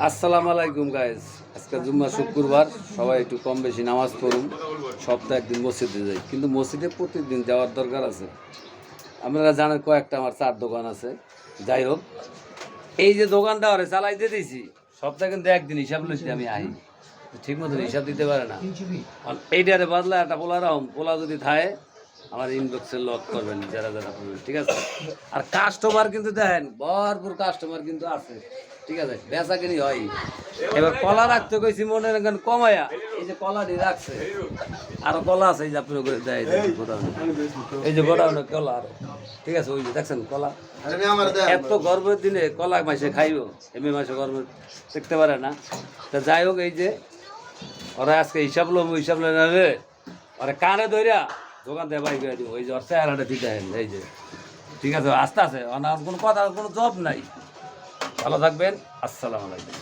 আসসালামু আলাইকুম গাইস। আজকে জুম্মা শুক্রবার, সবাই একটু কম বেশি নামাজ পড়ুন। সপ্তাহে একদিন মসজিদে যাই, কিন্তু মসজিদে প্রতিদিন যাওয়ার দরকার আছে। আপনারা জানেন কয়েকটা আমার চার দোকান আছে। যাই হোক, এই যে দোকানটা ওরে চালাইতে দিয়েছি, সপ্তাহে কিন্তু একদিন হিসাব লইতে আমি আই, ঠিক মতন হিসাব দিতে পারে না। এইটারে বাদলা একটা পোলা যদি থাকে আমার ইনবক্সে লক করবেন যারা যারা করবেন, ঠিক আছে। আর কাস্টমার কিন্তু দেখেন ভরপুর কাস্টমার কিন্তু আছে, ঠিক আছে, বেচা কিনি হয়। এবার কলা রাখতে কইছি মনে রাখেন কমায়া, এই যে কলাটি রাখছে, আরো কলা আছে, এই যে আপনি দেয় গোডাউনে, এই যে গোডাউনে কলা আরো, ঠিক আছে। ওই যে দেখছেন কলা, এত গর্বের দিনে কলা মাসে খাইব, এমএ মাসে গর্ব দেখতে পারে না। তা যাই হোক, এই যে ওরা আজকে হিসাব না রে, ওরা কানে ধরিয়া দোকান থেকে বাইক করে দিব। ওই যে ওর চেহারাটা দিতে এই যে, ঠিক আছে, আস্তে আস্তে কোনো কথা, কোনো জব নাই। ভালো থাকবেন, আসসালামু আলাইকুম।